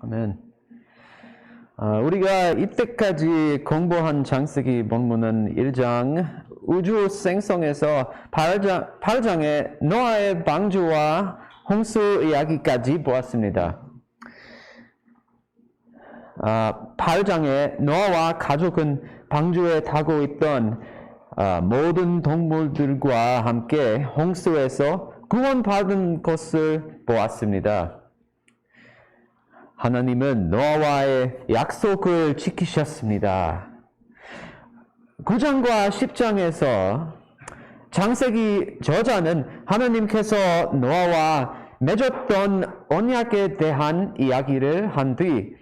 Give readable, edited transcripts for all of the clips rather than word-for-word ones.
아멘. 우리가 이때까지 공부한 창세기 본문은 1장 우주 생성에서 8장의 노아의 방주와 홍수 이야기까지 보았습니다. 8장의 노아와 가족은 방주에 타고 있던 모든 동물들과 함께 홍수에서 구원받은 것을 보았습니다. 하나님은 노아와의 약속을 지키셨습니다. 9장과 10장에서 창세기 저자는 하나님께서 노아와 맺었던 언약에 대한 이야기를 한 뒤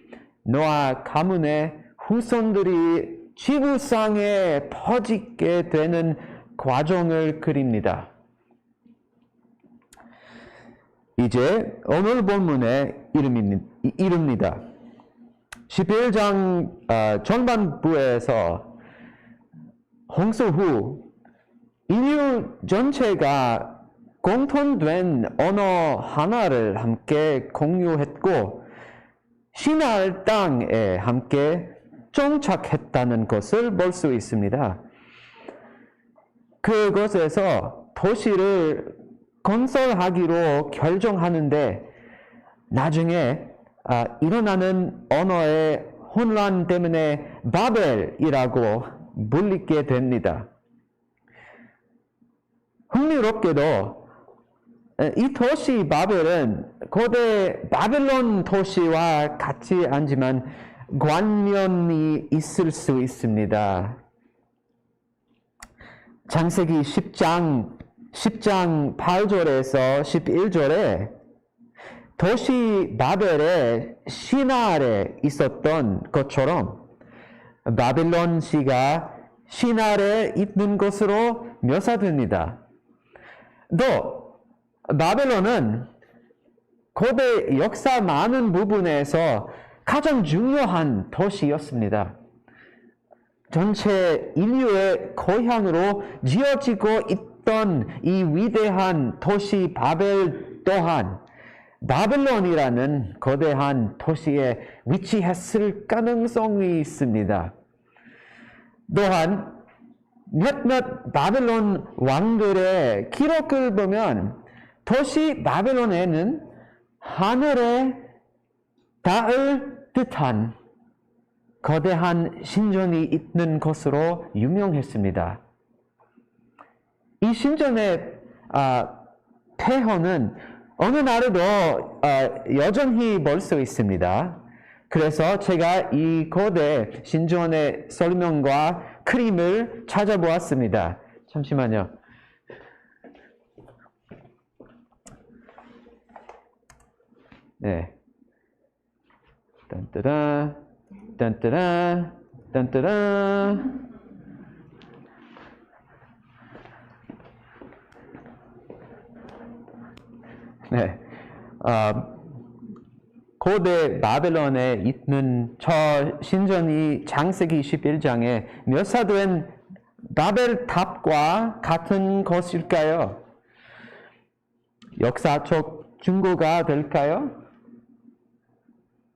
노아 가문의 후손들이 지구상에 퍼지게 되는 과정을 그립니다. 이제 오늘 본문에 이릅니다. 11장 전반부에서 홍수 후 인류 전체가 공통된 언어 하나를 함께 공유했고 시날 땅에 함께 정착했다는 것을 볼 수 있습니다. 그곳에서 도시를 건설하기로 결정하는데 나중에 일어나는 언어의 혼란 때문에 바벨이라고 불리게 됩니다. 흥미롭게도 이 도시 바벨은 고대 바벨론 도시와 같지 않지만 관련이 있을 수 있습니다. 창세기 10장 8절에서 11절에 도시 바벨의 시나에 있었던 것처럼 바벨론시가 시나에 있는 것으로 묘사됩니다. 또 바벨론은 고대 역사 많은 부분에서 가장 중요한 도시였습니다. 전체 인류의 고향으로 지어지고 있던 이 위대한 도시 바벨 또한 바벨론이라는 거대한 도시에 위치했을 가능성이 있습니다. 또한 몇몇 바벨론 왕들의 기록을 보면 도시 바벨론에는 하늘에 닿을 듯한 거대한 신전이 있는 것으로 유명했습니다. 이 신전의 폐허는 어느 날에도 여전히 볼 수 있습니다. 그래서 제가 이 고대 신전의 설명과 그림을 찾아보았습니다. 잠시만요. 네. 딴따라, 딴따라, 딴따라. 네. 고대 바벨론에 있는 저 신전이 창세기 11장에 묘사된 바벨탑과 같은 것일까요? 역사적 증거가 될까요?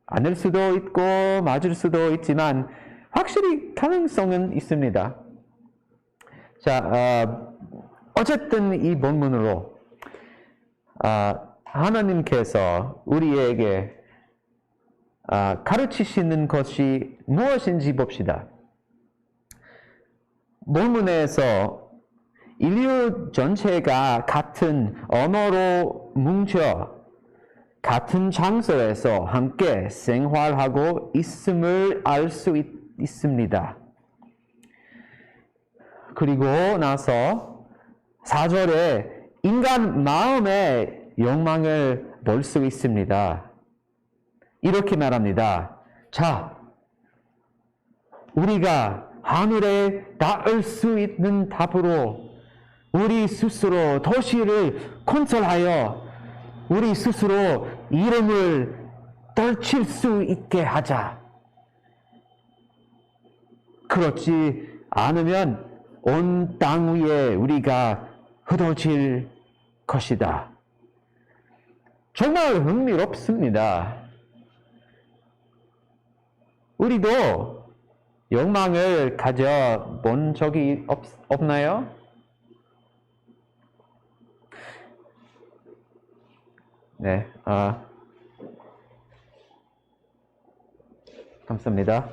아닐 수도 있고 맞을 수도 있지만 확실히 가능성은 있습니다. 자, 어쨌든 이 본문으로 하나님께서 우리에게 가르치시는 것이 무엇인지 봅시다. 본문에서 인류 전체가 같은 언어로 뭉쳐 같은 장소에서 함께 생활하고 있음을 알 수 있습니다. 그리고 나서 4절에 인간 마음의 욕망을 볼 수 있습니다. 이렇게 말합니다. 자, 우리가 하늘에 닿을 수 있는 답으로 우리 스스로 도시를 건설하여 우리 스스로 이름을 떨칠 수 있게 하자. 그렇지 않으면 온 땅 위에 우리가 흩어질 것이다. 정말 흥미롭습니다. 우리도 욕망을 가져본 적이 없나요? 네, 감사합니다.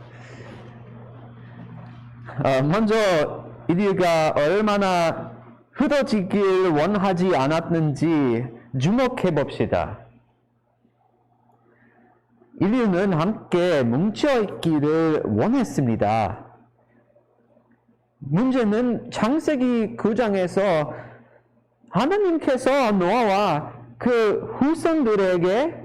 먼저 인류가 얼마나 흩어지길 원하지 않았는지 주목해 봅시다. 인류는 함께 뭉쳐 있기를 원했습니다. 문제는 창세기 9장에서 하나님께서 노아와 그 후손들에게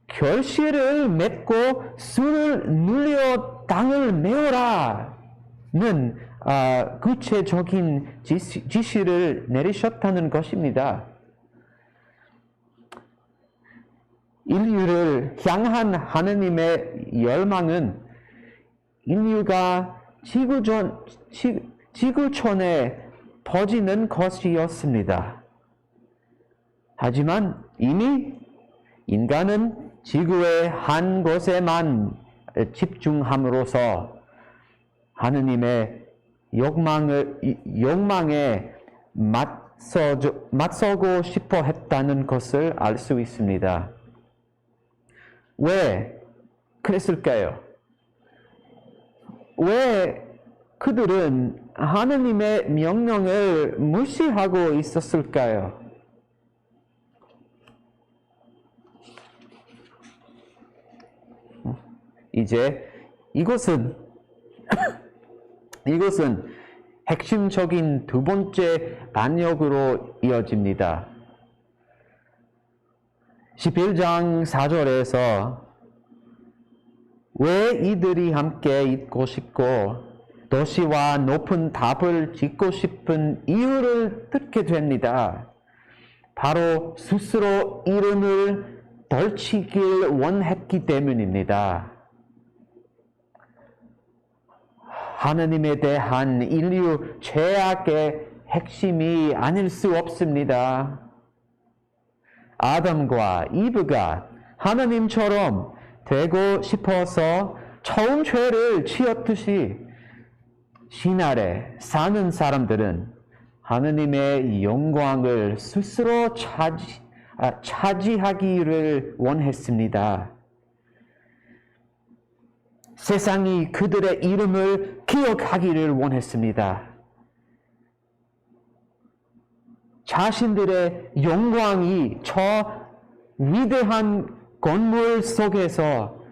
결실을 맺고 술을 눌려 땅을 메워라는 구체적인 지시를 내리셨다는 것입니다. 인류를 향한 하느님의 열망은 인류가 지구촌에 퍼지는 것이었습니다. 하지만 이미 인간은 지구의 한 곳에만 집중함으로써 하느님의 욕망에 맞서고 싶어 했다는 것을 알 수 있습니다. 왜 그랬을까요? 왜 그들은 하느님의 명령을 무시하고 있었을까요? 이제 이것은 핵심적인 두 번째 반역으로 이어집니다. 11장 4절에서 왜 이들이 함께 있고 싶고 도시와 높은 답을 짓고 싶은 이유를 듣게 됩니다. 바로 스스로 이름을 덜치길 원했기 때문입니다. 하나님에 대한 인류 죄악의 핵심이 아닐 수 없습니다. 아담과 이브가 하나님처럼 되고 싶어서 처음 죄를 지었듯이 신 아래 사는 사람들은 하나님의 영광을 스스로 차지하기를 원했습니다. 세상이 그들의 이름을 기억하기를 원했습니다. 자신들의 영광이 저 위대한 건물 속에서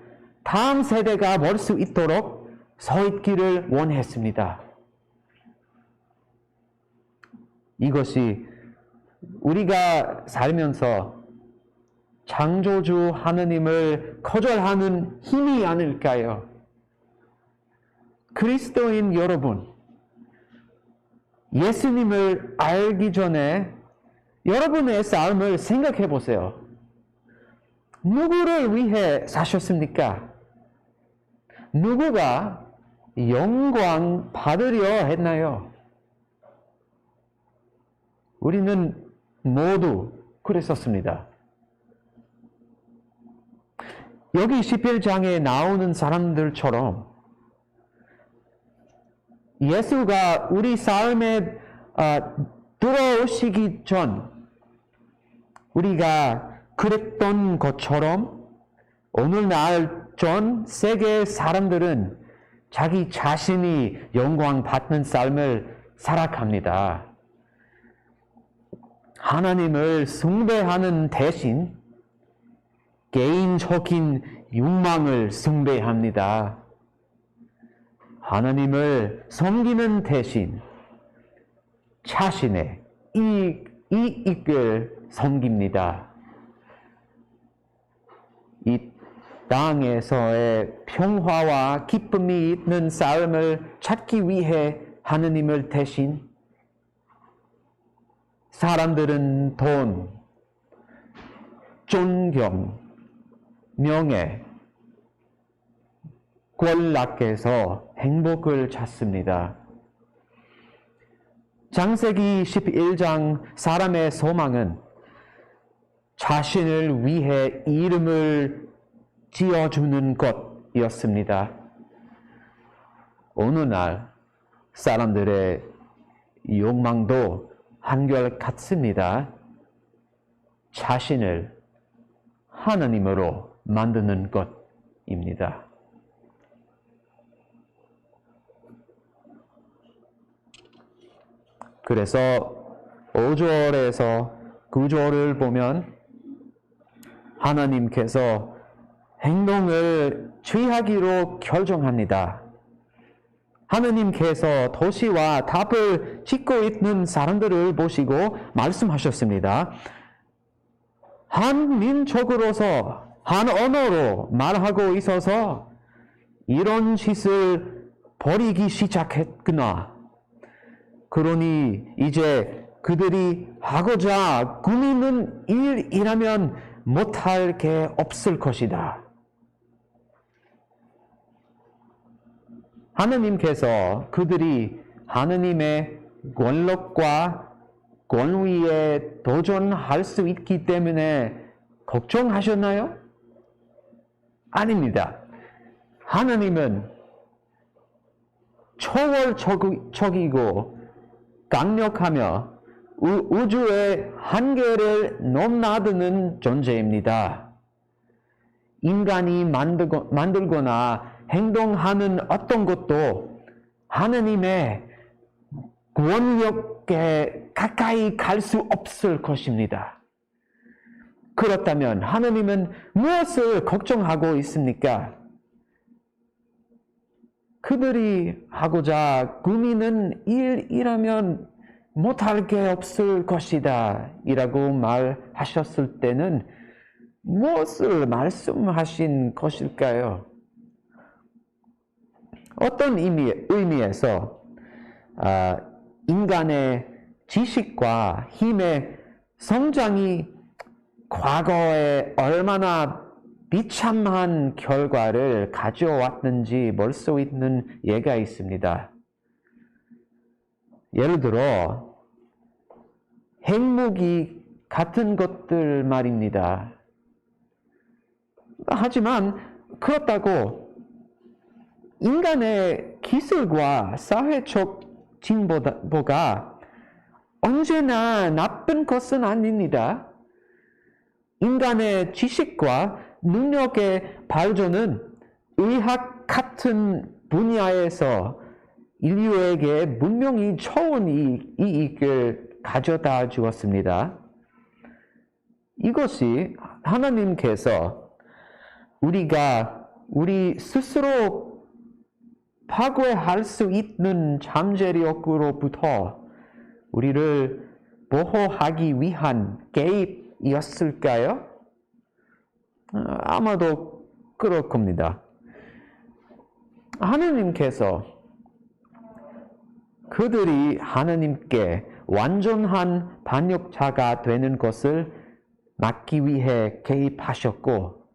다음 세대가 볼 수 있도록 서 있기를 원했습니다. 이것이 우리가 살면서 창조주 하느님을 거절하는 힘이 아닐까요? 그리스도인 여러분, 예수님을 알기 전에 여러분의 삶을 생각해 보세요. 누구를 위해 사셨습니까? 누구가 영광 받으려 했나요? 우리는 모두 그랬었습니다. 여기 11장에 나오는 사람들처럼 예수가 우리 삶에 들어오시기 전 우리가 그랬던 것처럼 오늘날 전 세계 사람들은 자기 자신이 영광 받는 삶을 살아갑니다. 하나님을 숭배하는 대신 개인적인 욕망을 숭배합니다. 하나님을 섬기는 대신 자신의 이익을 섬깁니다. 이 땅에서의 평화와 기쁨이 있는 삶을 찾기 위해 하느님을 대신 사람들은 돈, 존경, 명예, 권락에서 행복을 찾습니다. 창세기 11장 사람의 소망은 자신을 위해 이름을 지어주는 것이었습니다. 오늘날 사람들의 욕망도 한결같습니다. 자신을 하나님으로 만드는 것입니다. 그래서 5절에서 9절을 보면 하나님께서 행동을 취하기로 결정합니다. 하나님께서 도시와 답을 짓고 있는 사람들을 보시고 말씀하셨습니다. 한 민족으로서 한 언어로 말하고 있어서 이런 짓을 벌이기 시작했구나. 그러니 이제 그들이 하고자 꾸미는 일이라면 못할 게 없을 것이다. 하나님께서 그들이 하나님의 권력과 권위에 도전할 수 있기 때문에 걱정하셨나요? 아닙니다. 하나님은 초월적이고 강력하며 우주의 한계를 넘나드는 존재입니다. 인간이 만들거나 행동하는 어떤 것도 하나님의 권력에 가까이 갈 수 없을 것입니다. 그렇다면 하나님은 무엇을 걱정하고 있습니까? 그들이 하고자 꾸미는 일이라면 못할 게 없을 것이다 이라고 말하셨을 때는 무엇을 말씀하신 것일까요? 어떤 의미에서 인간의 지식과 힘의 성장이 과거에 얼마나 비참한 결과를 가져왔는지 볼 수 있는 예가 있습니다. 예를 들어 핵무기 같은 것들 말입니다. 하지만 그렇다고 인간의 기술과 사회적 진보가 언제나 나쁜 것은 아닙니다. 인간의 지식과 능력의 발전은 의학 같은 분야에서 인류에게 분명히 좋은 이익을 가져다 주었습니다. 이것이 하나님께서 우리 스스로 파괴할 수 있는 잠재력으로부터 우리를 보호하기 위한 개입이었을까요? 아마도 그럴 겁니다. 하나님께서 그들이 하나님께 완전한 반역자가 되는 것을 막기 위해 개입하셨고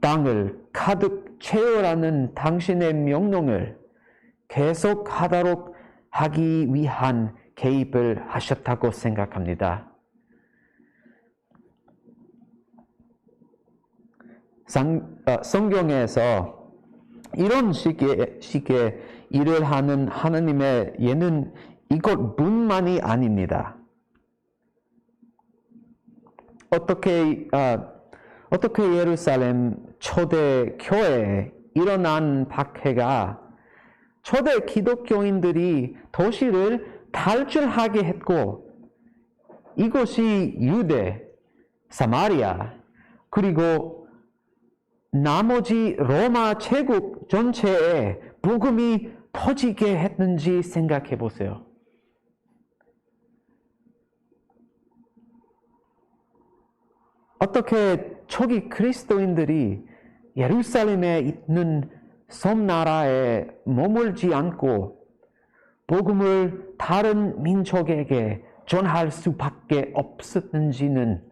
땅을 가득 채우라는 당신의 명령을 계속하도록 하기 위한 개입을 하셨다고 생각합니다. 성경에서 이런 식의 일을 하는 하나님의 예는 이것뿐만이 아닙니다. 어떻게 예루살렘 초대 교회에 일어난 박해가 초대 기독교인들이 도시를 탈출하게 했고 이것이 유대, 사마리아 그리고 나머지 로마 제국 전체에 복음이 퍼지게 했는지 생각해 보세요. 어떻게 초기 그리스도인들이 예루살렘에 있는 섬나라에 머물지 않고 복음을 다른 민족에게 전할 수밖에 없었는지는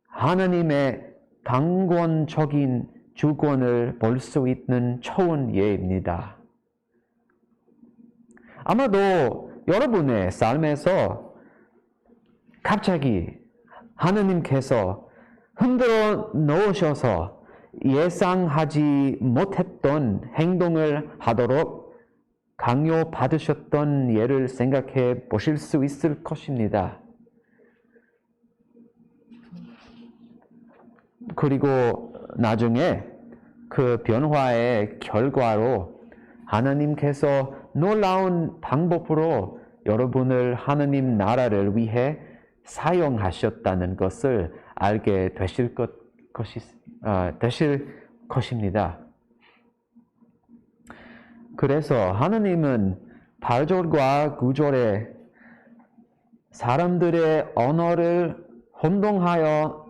하나님의 강권적인 주권을 볼 수 있는 좋은 예입니다. 아마도 여러분의 삶에서 갑자기 하느님께서 흔들어 놓으셔서 예상하지 못했던 행동을 하도록 강요받으셨던 예를 생각해 보실 수 있을 것입니다. 그리고 나중에 그 변화의 결과로 하나님께서 놀라운 방법으로 여러분을 하느님 나라를 위해 사용하셨다는 것을 알게 되실 것입니다. 그래서 하느님은 8절과 9절에 사람들의 언어를 혼동하여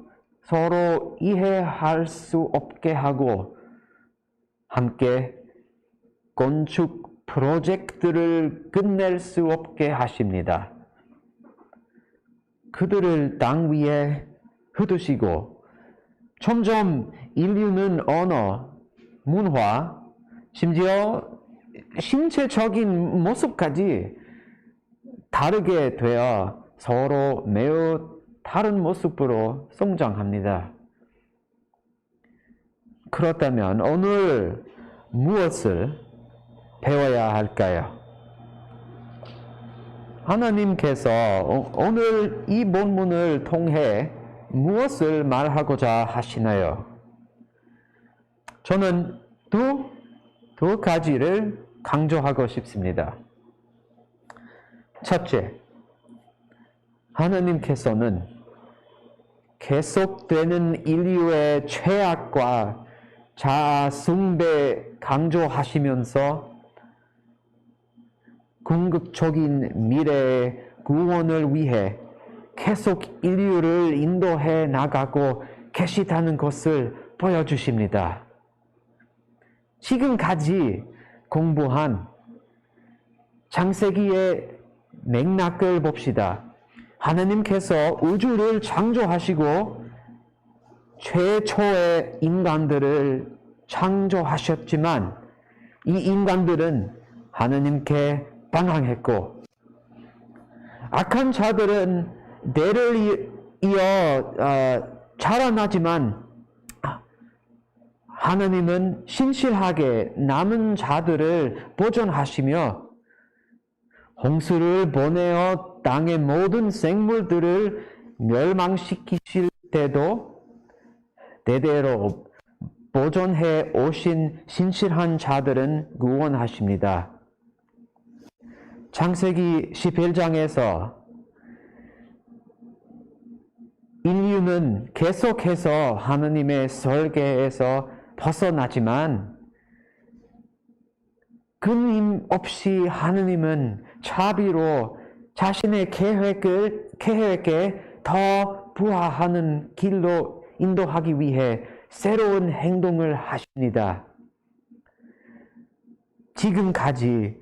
서로 이해할 수 없게 하고 함께 건축 프로젝트를 끝낼 수 없게 하십니다. 그들을 땅 위에 흩으시고 점점 인류는 언어, 문화, 심지어 신체적인 모습까지 다르게 되어 서로 매우 다른 모습으로 성장합니다. 그렇다면 오늘 무엇을 배워야 할까요? 하나님께서 오늘 이 본문을 통해 무엇을 말하고자 하시나요? 저는 두 가지를 강조하고 싶습니다. 첫째, 하나님께서는 계속되는 인류의 죄악과 자아 숭배 강조하시면서 궁극적인 미래의 구원을 위해 계속 인류를 인도해 나가고 계시다는 것을 보여주십니다. 지금까지 공부한 창세기의 맥락을 봅시다. 하나님께서 우주를 창조하시고 최초의 인간들을 창조하셨지만 이 인간들은 하나님께 반항했고 악한 자들은 대를 이어 자라나지만 하나님은 신실하게 남은 자들을 보존하시며 홍수를 보내어 땅의 모든 생물들을 멸망시키실 때도 대대로 보존해 오신 신실한 자들은 구원하십니다. 창세기 11장에서 인류는 계속해서 하나님의 설계에서 벗어나지만 끊임없이 하나님은 자비로 자신의 계획에 더 부하하는 길로 인도하기 위해 새로운 행동을 하십니다. 지금까지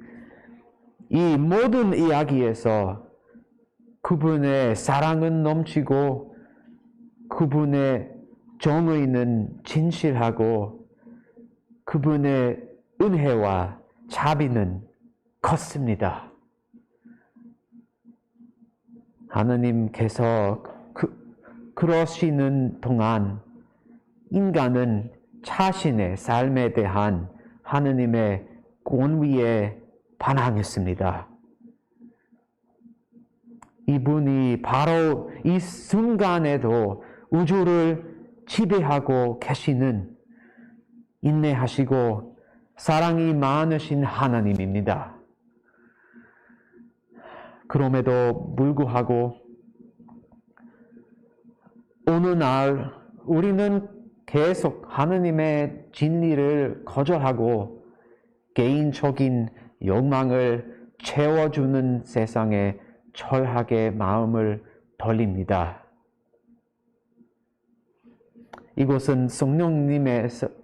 이 모든 이야기에서 그분의 사랑은 넘치고 그분의 정의는 진실하고 그분의 은혜와 자비는 컸습니다. 하나님께서 그러시는 동안 인간은 자신의 삶에 대한 하나님의 권위에 반항했습니다. 이분이 바로 이 순간에도 우주를 지배하고 계시는 인내하시고 사랑이 많으신 하나님입니다. 그럼에도 불구하고 어느 날 우리는 계속 하나님의 진리를 거절하고 개인적인 욕망을 채워주는 세상에 철학의 마음을 돌립니다. 이것은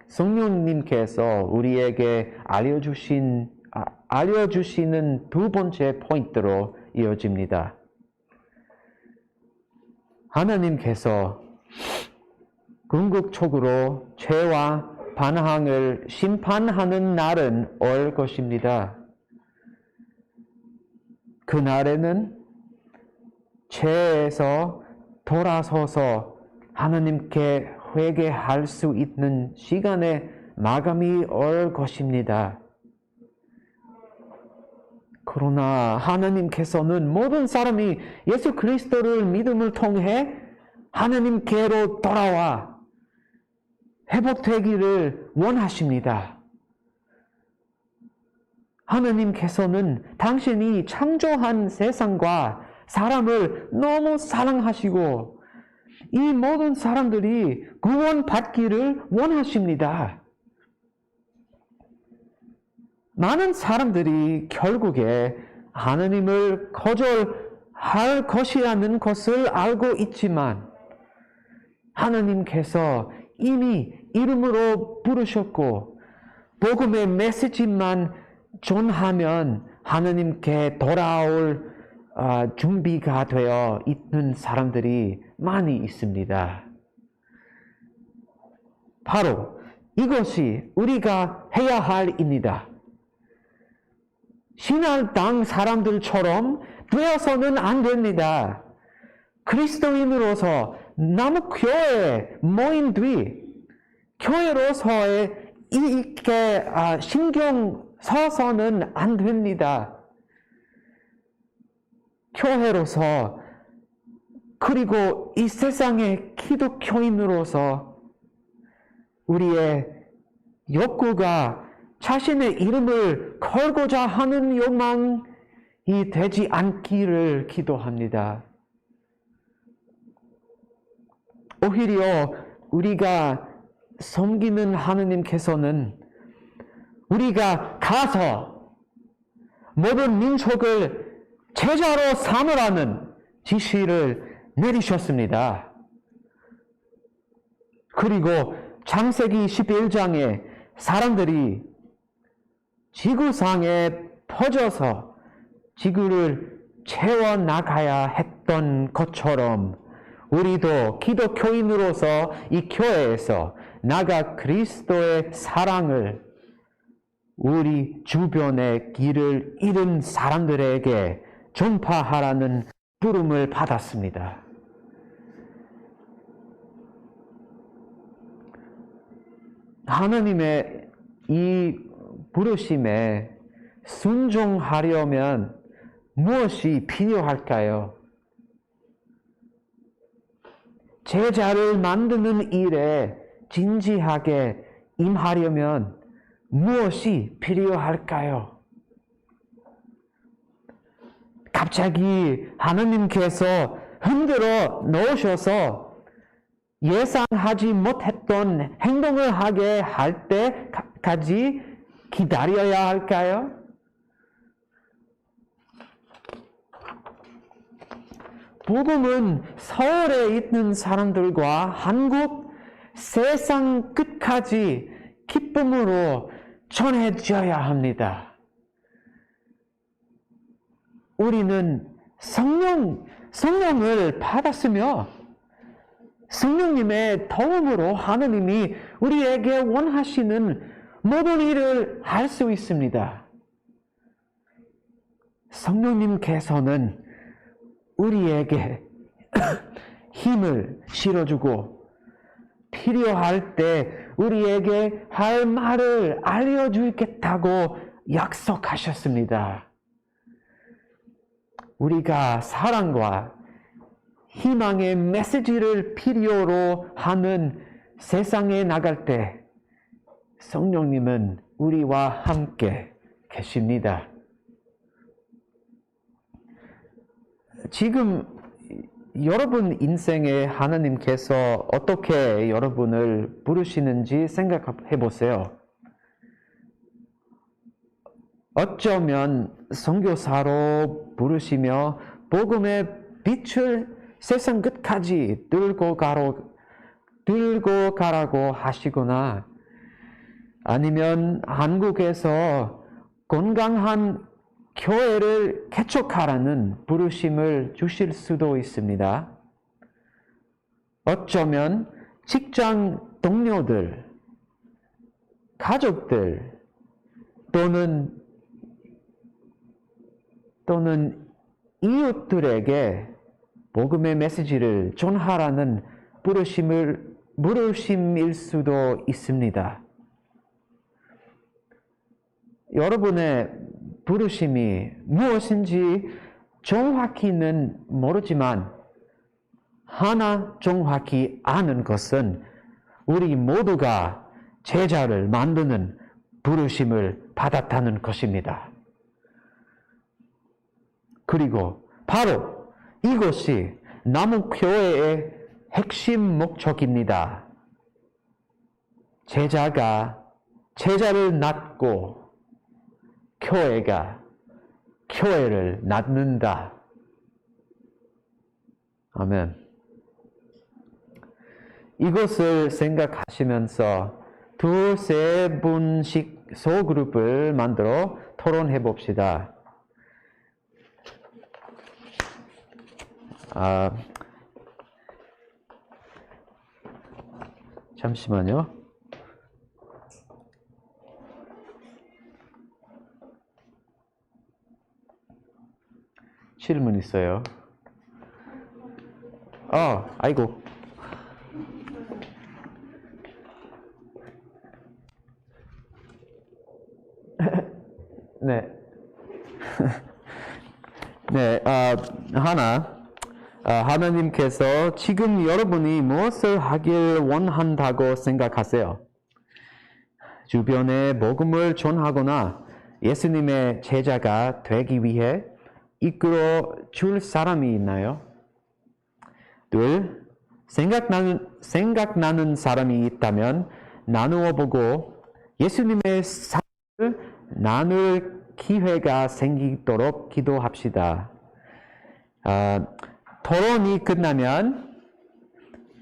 성령님께서 우리에게 알려주시는 두 번째 포인트로 이어집니다. 하나님께서 궁극적으로 죄와 반항을 심판하는 날은 올 것입니다. 그날에는 죄에서 돌아서서 하나님께 회개할 수 있는 시간의 마감이 올 것입니다. 그러나 하나님께서는 모든 사람이 예수 그리스도를 믿음을 통해 하나님께로 돌아와 회복되기를 원하십니다. 하나님께서는 당신이 창조한 세상과 사람을 너무 사랑하시고 이 모든 사람들이 구원받기를 원하십니다. 많은 사람들이 결국에 하나님을 거절할 것이라는 것을 알고 있지만 하나님께서 이미 이름으로 부르셨고 복음의 메시지만 전하면 하나님께 돌아올 준비가 되어 있는 사람들이 많이 있습니다. 바로 이것이 우리가 해야 할 일입니다. 신앙당 사람들처럼 되어서는 안 됩니다. 그리스도인으로서 남의 교회에 모인 뒤 교회로서의 이렇게 신경 써서는 안 됩니다. 교회로서 그리고 이 세상의 기독교인으로서 우리의 욕구가 자신의 이름을 걸고자 하는 욕망이 되지 않기를 기도합니다. 오히려 우리가 섬기는 하나님께서는 우리가 가서 모든 민족을 제자로 삼으라는 지시를 내리셨습니다. 그리고 창세기 11장에 사람들이 지구상에 퍼져서 지구를 채워나가야 했던 것처럼 우리도 기독교인으로서 이 교회에서 나가 그리스도의 사랑을 우리 주변의 길을 잃은 사람들에게 전파하라는 부름을 받았습니다. 하나님의 이 부르심에 순종하려면 무엇이 필요할까요? 제자를 만드는 일에 진지하게 임하려면 무엇이 필요할까요? 갑자기 하나님께서 흔들어 놓으셔서 예상하지 못했던 행동을 하게 할 때까지 기다려야 할까요? 복음은 서울에 있는 사람들과 한국 세상 끝까지 기쁨으로 전해져야 합니다. 우리는 성령을 받았으며 성령님의 도움으로 하나님이 우리에게 원하시는 모든 일을 할 수 있습니다. 성령님께서는 우리에게 힘을 실어주고 필요할 때 우리에게 할 말을 알려주겠다고 약속하셨습니다. 우리가 사랑과 희망의 메시지를 필요로 하는 세상에 나갈 때 성령님은 우리와 함께 계십니다. 지금 여러분 인생에 하나님께서 어떻게 여러분을 부르시는지 생각해 보세요. 어쩌면 선교사로 부르시며 복음의 빛을 세상 끝까지 들고 가라고 하시거나 아니면 한국에서 건강한 교회를 개척하라는 부르심을 주실 수도 있습니다. 어쩌면 직장 동료들, 가족들 또는 이웃들에게 복음의 메시지를 전하라는 부르심일 수도 있습니다. 여러분의 부르심이 무엇인지 정확히는 모르지만 하나 정확히 아는 것은 우리 모두가 제자를 만드는 부르심을 받았다는 것입니다. 그리고 바로 이것이 남은교회의 핵심 목적입니다. 제자가 제자를 낳고 교회가 교회를 낳는다. 아멘. 이것을 생각하시면서 두세 분씩 소그룹을 만들어 토론해 봅시다. 잠시만요. 질문 있어요. 아이고. 네. 네, 하나님께서 지금 여러분이 무엇을 하길 원한다고 생각하세요? 주변에 복음을 전하거나 예수님의 제자가 되기 위해 이끌어 줄 사람이 있나요? 둘, 생각나는 사람이 있다면 나누어 보고 예수님의 삶을 나눌 기회가 생기도록 기도합시다. 토론이 끝나면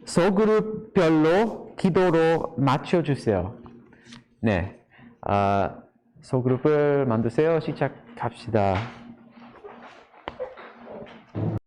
소그룹별로 기도로 맞춰주세요. 네, 소그룹을 만드세요. 시작합시다.